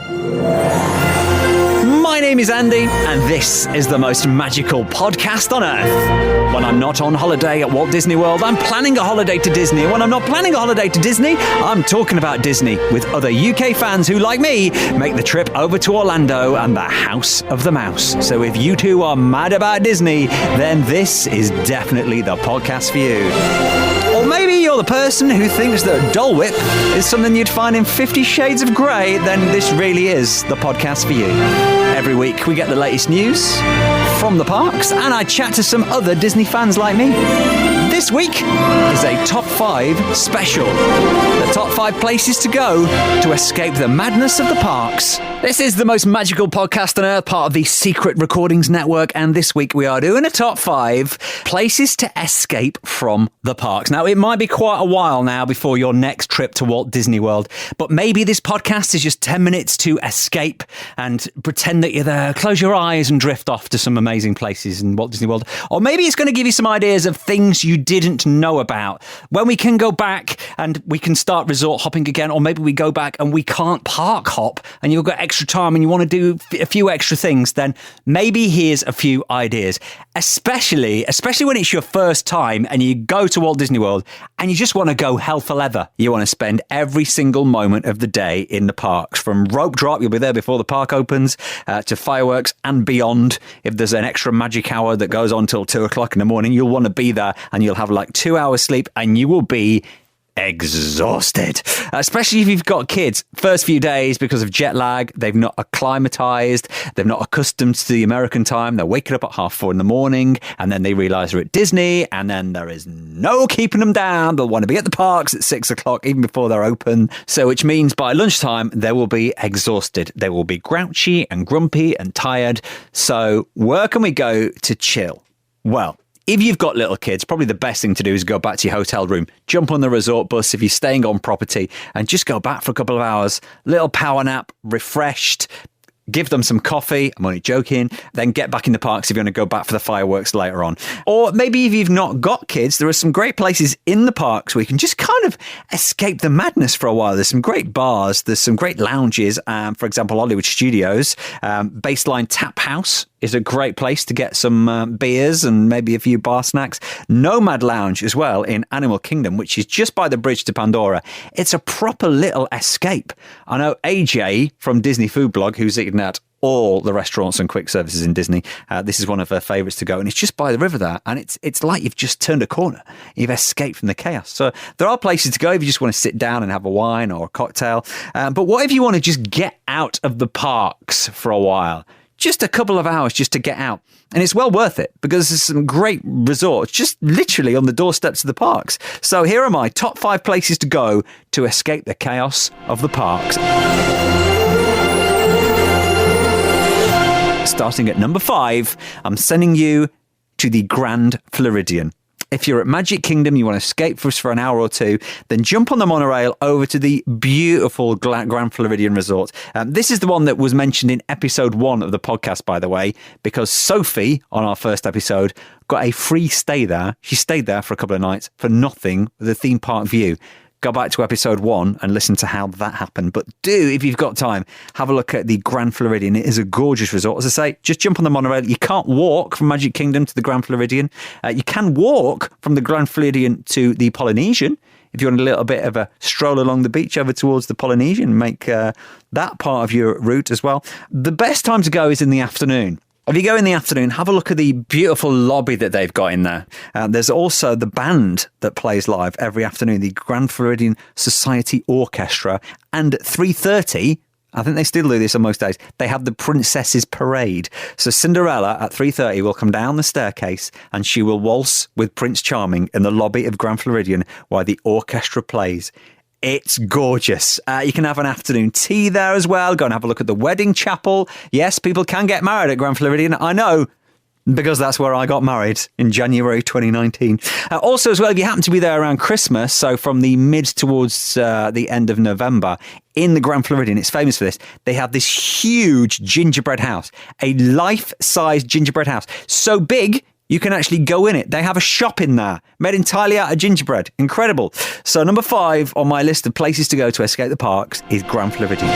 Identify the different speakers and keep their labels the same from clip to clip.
Speaker 1: My name is Andy, and this is the most magical podcast on earth. When I'm not on holiday at Walt Disney World, I'm planning a holiday to Disney. When I'm not planning a holiday to Disney, I'm talking about Disney with other UK fans who, like me, make the trip over to Orlando and the House of the Mouse. So if you two are mad about Disney, then this is definitely the podcast for you. Or maybe you're the person who thinks that Dole Whip is something you'd find in 50 Shades of Grey, then this really is the podcast for you. Every week we get the latest news from the parks, and I chat to some other Disney fans like me. This week is a Top 5 special. The top 5 places to go to escape the madness of the parks. This is the most magical podcast on earth, part of the Secret Recordings Network, and this week we are doing a top 5 places to escape from the parks. Now, it might be quite a while now before your next trip to Walt Disney World, but maybe this podcast is just 10 minutes to escape and pretend that you're there, close your eyes and drift off to some amazing places in Walt Disney World. Or maybe it's going to give you some ideas of things you didn't know about. When we can go back and we can start resort hopping again, or maybe we go back and we can't park hop and you've got extra time and you want to do a few extra things, then maybe here's a few ideas. Especially when it's your first time and you go to Walt Disney World and you just want to go hell for leather. You want to spend every single moment of the day in the parks. From rope drop, you'll be there before the park opens, to fireworks and beyond. If there's an extra magic hour that goes on till 2 o'clock in the morning, you'll want to be there and you'll have like 2 hours sleep and you will be exhausted, especially if you've got kids. First few days, because of jet lag, they've not acclimatized, they're not accustomed to the American time. They're waking up at 4:30 in the morning and then they realize they're at Disney and then there is no keeping them down. They'll want to be at the parks at 6 o'clock even before they're open. So which means by lunchtime they will be exhausted. They will be grouchy and grumpy and tired. So where can we go to chill? Well, if you've got little kids, probably the best thing to do is go back to your hotel room, jump on the resort bus if you're staying on property, and just go back for a couple of hours, little power nap, refreshed, give them some coffee, I'm only joking, then get back in the parks if you want to go back for the fireworks later on. Or maybe if you've not got kids, there are some great places in the parks where you can just kind of escape the madness for a while. There's some great bars, there's some great lounges, for example, Hollywood Studios, Baseline Tap House is a great place to get some beers and maybe a few bar snacks. Nomad Lounge as well in Animal Kingdom, which is just by the bridge to Pandora. It's a proper little escape. I know AJ from Disney Food Blog, who's eaten at all the restaurants and quick services in Disney. This is one of her favourites to go, and it's just by the river there, and it's like you've just turned a corner. You've escaped from the chaos. So there are places to go if you just want to sit down and have a wine or a cocktail. But what if you want to just get out of the parks for a while? Just a couple of hours just to get out. And it's well worth it because there's some great resorts just literally on the doorsteps of the parks. So here are my top 5 places to go to escape the chaos of the parks. Starting at number 5, I'm sending you to the Grand Floridian. If you're at Magic Kingdom, you want to escape for an hour or two, then jump on the monorail over to the beautiful Grand Floridian Resort. This is the one that was mentioned in episode 1 of the podcast, by the way, because Sophie, on our first episode, got a free stay there. She stayed there for a couple of nights for nothing with a theme park view. Go back to episode 1 and listen to how that happened. But do, if you've got time, have a look at the Grand Floridian. It is a gorgeous resort. As I say, just jump on the monorail. You can't walk from Magic Kingdom to the Grand Floridian. You can walk from the Grand Floridian to the Polynesian. If you want a little bit of a stroll along the beach over towards the Polynesian, make that part of your route as well. The best time to go is in the afternoon. If you go in the afternoon, have a look at the beautiful lobby that they've got in there. There's also the band that plays live every afternoon, the Grand Floridian Society Orchestra. And at 3:30, I think they still do this on most days, they have the Princesses Parade. So Cinderella at 3:30 will come down the staircase and she will waltz with Prince Charming in the lobby of Grand Floridian while the orchestra plays. It's gorgeous. You can have an afternoon tea there as well. Go and have a look at the wedding chapel. Yes, people can get married at Grand Floridian. I know, because that's where I got married in January 2019. Also, as well, if you happen to be there around Christmas, so from the mid towards the end of November, in the Grand Floridian, it's famous for this, they have this huge gingerbread house, a life-size gingerbread house. So big, you can actually go in it. They have a shop in there, made entirely out of gingerbread. Incredible. So number 5 on my list of places to go to escape the parks is Grand Floridian.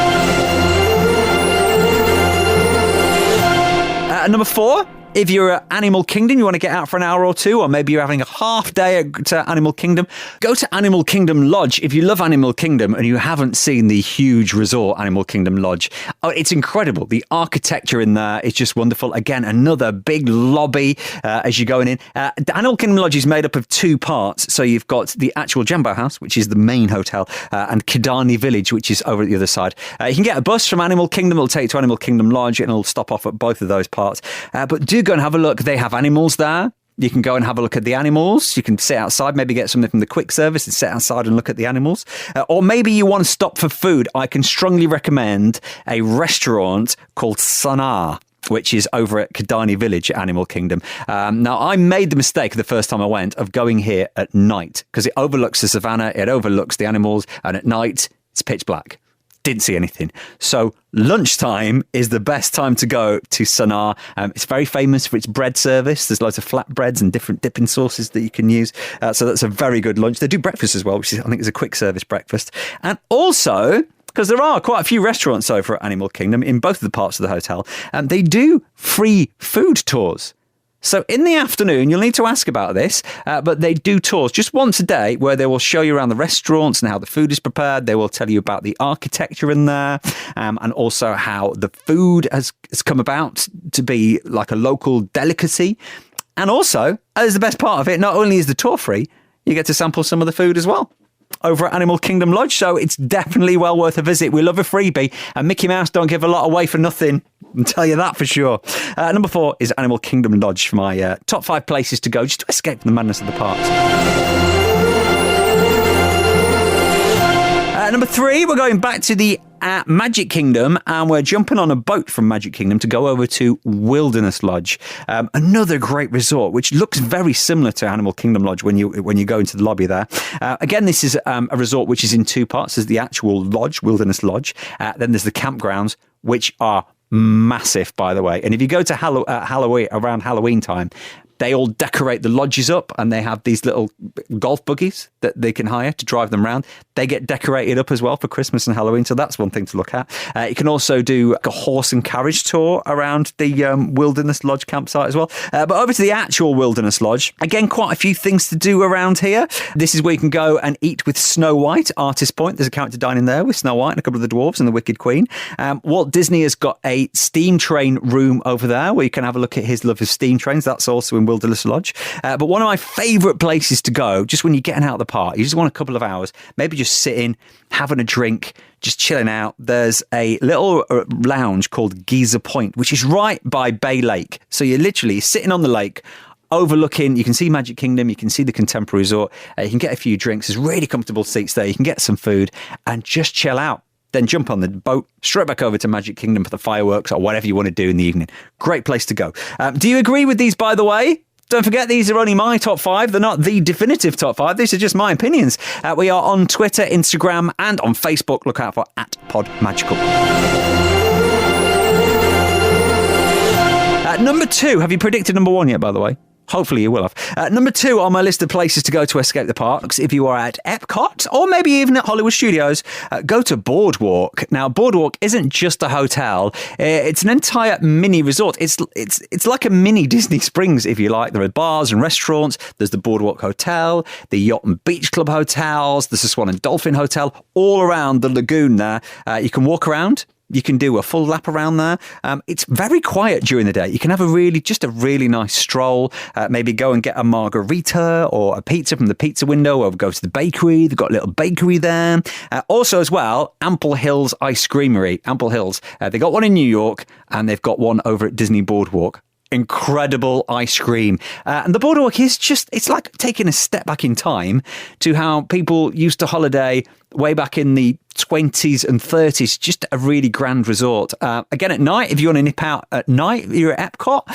Speaker 1: Number 4. If you're at Animal Kingdom, you want to get out for an hour or two, or maybe you're having a half day at Animal Kingdom, go to Animal Kingdom Lodge. If you love Animal Kingdom and you haven't seen the huge resort, Animal Kingdom Lodge, it's incredible. The architecture in there is just wonderful. Again, another big lobby as you're going in. The Animal Kingdom Lodge is made up of 2 parts. So you've got the actual Jambo House, which is the main hotel, and Kidani Village, which is over at the other side. You can get a bus from Animal Kingdom. It'll take you to Animal Kingdom Lodge and it'll stop off at both of those parts. But do go and have a look. They have animals there. You can go and have a look at the animals. You can sit outside, maybe get something from the quick service and sit outside and look at the animals. Or maybe you want to stop for food. I can strongly recommend a restaurant called Sanar, which is over at Kidani Village at Animal Kingdom. Now, I made the mistake the first time I went of going here at night because it overlooks the savannah, it overlooks the animals, and at night it's pitch black. Didn't see anything. So lunchtime is the best time to go to Sanar. It's very famous for its bread service. There's loads of flatbreads and different dipping sauces that you can use. So that's a very good lunch. They do breakfast as well, which I think is a quick service breakfast. And also, because there are quite a few restaurants over at Animal Kingdom in both of the parts of the hotel, they do free food tours. So in the afternoon, you'll need to ask about this, but they do tours just once a day where they will show you around the restaurants and how the food is prepared. They will tell you about the architecture in there and also how the food has come about to be like a local delicacy. And also, as the best part of it, not only is the tour free, you get to sample some of the food as well over at Animal Kingdom Lodge. So it's definitely well worth a visit. We love a freebie, and Mickey Mouse don't give a lot away for nothing. I can tell you that for sure. Number 4 is Animal Kingdom Lodge for my top 5 places to go just to escape from the madness of the parks. Number 3, we're going back to the Magic Kingdom, and we're jumping on a boat from Magic Kingdom to go over to Wilderness Lodge, another great resort which looks very similar to Animal Kingdom Lodge when you go into the lobby there. Again, this is a resort which is in 2 parts. There's the actual lodge, Wilderness Lodge, then there's the campgrounds, which are massive, by the way. And if you go to Halloween around Halloween time, they all decorate the lodges up, and they have these little golf buggies that they can hire to drive them around. They get decorated up as well for Christmas and Halloween, so that's one thing to look at. You can also do a horse and carriage tour around the Wilderness Lodge campsite as well. But over to the actual Wilderness Lodge, again, quite a few things to do around here. This is where you can go and eat with Snow White, Artist Point. There's a character dining there with Snow White and a couple of the dwarves and the Wicked Queen. Walt Disney has got a steam train room over there where you can have a look at his love of steam trains. That's also in Wilderness Lodge. But one of my favourite places to go, just when you're getting out of the park, you just want a couple of hours, maybe just sitting, having a drink, just chilling out. There's a little lounge called Giza Point, which is right by Bay Lake. So you're literally sitting on the lake, overlooking, you can see Magic Kingdom, you can see the Contemporary Resort, you can get a few drinks, there's really comfortable seats there, you can get some food and just chill out. Then jump on the boat, straight back over to Magic Kingdom for the fireworks or whatever you want to do in the evening. Great place to go. Do you agree with these, by the way? Don't forget, these are only my top 5. They're not the definitive top 5. These are just my opinions. We are on Twitter, Instagram, and on Facebook. Look out for @PodMagical. Number 2. Have you predicted number 1 yet, by the way? Hopefully you will have. Number 2 on my list of places to go to escape the parks, if you are at Epcot or maybe even at Hollywood Studios, go to Boardwalk. Now, Boardwalk isn't just a hotel. It's an entire mini resort. It's like a mini Disney Springs, if you like. There are bars and restaurants. There's the Boardwalk Hotel, the Yacht and Beach Club hotels. There's the Swan and Dolphin Hotel all around the lagoon there. You can walk around. You can do a full lap around there. It's very quiet during the day. You can have a really nice stroll. Maybe go and get a margarita or a pizza from the pizza window, or go to the bakery. They've got a little bakery there. Also as well, Ample Hills Ice Creamery. Ample Hills. They got one in New York and they've got one over at Disney Boardwalk. Incredible ice cream. And the Boardwalk is it's like taking a step back in time to how people used to holiday way back in the 20s and 30s. Just a really grand resort. Again, at night, if you want to nip out at night, you're at Epcot.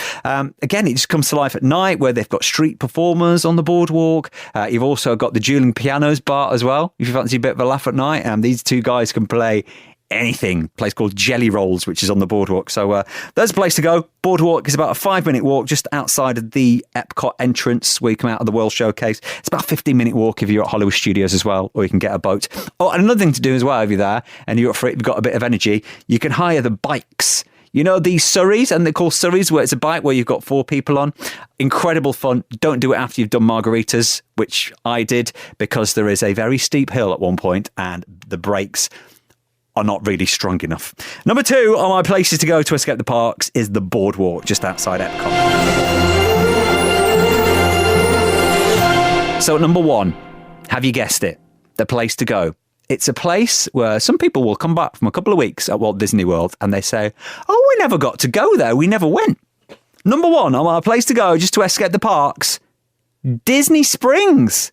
Speaker 1: Again, it just comes to life at night where they've got street performers on the Boardwalk. You've also got the Dueling Pianos bar as well, if you fancy a bit of a laugh at night. These two guys can play anything. A place called Jelly Rolls, which is on the Boardwalk. So there's a place to go. Boardwalk is about a 5-minute walk just outside of the Epcot entrance where you come out of the World Showcase. It's about a 15-minute walk if you're at Hollywood Studios as well, or you can get a boat. Oh, and another thing to do as well if you're there and you're up for it, you've got a bit of energy, you can hire the bikes. You know, these Surreys, and they're called Surreys, where it's a bike where you've got 4 people on. Incredible fun. Don't do it after you've done margaritas, which I did, because there is a very steep hill at one point and the brakes are not really strong enough. Number 2 on my places to go to escape the parks is the Boardwalk, just outside Epcot. So at number 1, have you guessed it? The place to go. It's a place where some people will come back from a couple of weeks at Walt Disney World and they say, oh, we never got to go there. We never went. Number 1 on our place to go just to escape the parks, Disney Springs.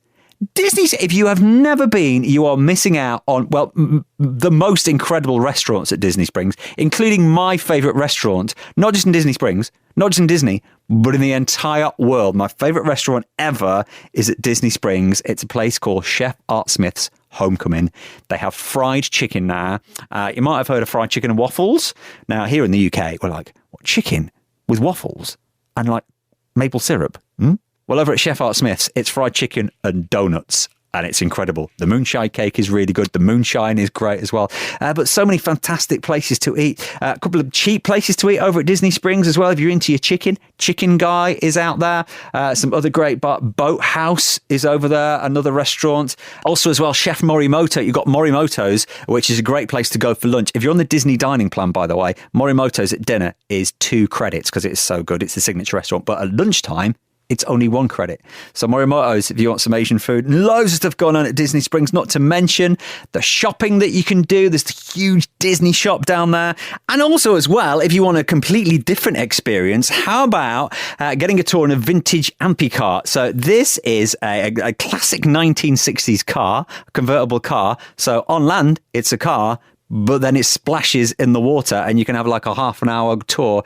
Speaker 1: If you have never been, you are missing out on, well, the most incredible restaurants at Disney Springs, including my favourite restaurant, not just in Disney Springs, not just in Disney, but in the entire world. My favourite restaurant ever is at Disney Springs. It's a place called Chef Art Smith's Homecoming. They have fried chicken now. You might have heard of fried chicken and waffles. Now, here in the UK, we're like, what, chicken with waffles and like maple syrup? Well, over at Chef Art Smith's, it's fried chicken and donuts, and it's incredible. The moonshine cake is really good. The moonshine is great as well. But so many fantastic places to eat. A couple of cheap places to eat over at Disney Springs as well. If you're into your chicken, Chicken Guy is out there. Some other great Boathouse is over there, another restaurant. Also as well, Chef Morimoto. You've got Morimoto's, which is a great place to go for lunch. If you're on the Disney dining plan, by the way, Morimoto's at dinner is 2 credits because it's so good. It's the signature restaurant. But at lunchtime, it's only 1 credit. So Morimoto's, if you want some Asian food, loads of stuff going on at Disney Springs, not to mention the shopping that you can do. There's the huge Disney shop down there. And also as well, if you want a completely different experience, how about getting a tour in a vintage Ampy car? So this is a classic 1960s car, a convertible car. So on land, it's a car, but then it splashes in the water and you can have like a half an hour tour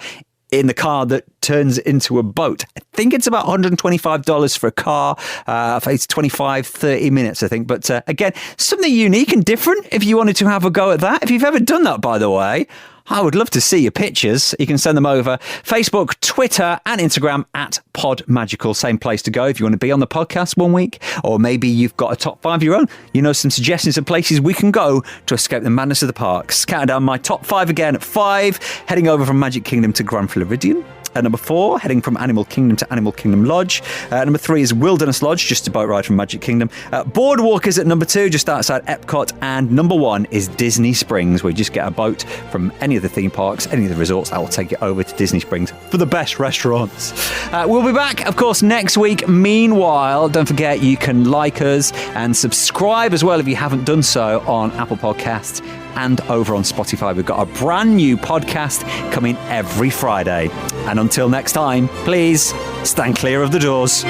Speaker 1: in the car that turns into a boat. I think it's about $125 for a car. It's 25, 30 minutes, I think. But again, something unique and different if you wanted to have a go at that. If you've ever done that, by the way, I would love to see your pictures. You can send them over Facebook, Twitter and Instagram at PodMagical. Same place to go if you want to be on the podcast one week, or maybe you've got a top 5 of your own. You know, some suggestions of places we can go to escape the madness of the parks. Counting down my top 5 again at 5, heading over from Magic Kingdom to Grand Floridian. At number 4, heading from Animal Kingdom to Animal Kingdom Lodge. Number 3 is Wilderness Lodge, just a boat ride from Magic Kingdom. Boardwalk is at number 2, just outside Epcot. And number 1 is Disney Springs, where you just get a boat from any of the theme parks, any of the resorts. I will take it over to Disney Springs for the best restaurants. We'll be back, of course, next week. Meanwhile, don't forget you can like us and subscribe as well if you haven't done so on Apple Podcasts. And over on Spotify, we've got a brand new podcast coming every Friday. And until next time, please stand clear of the doors.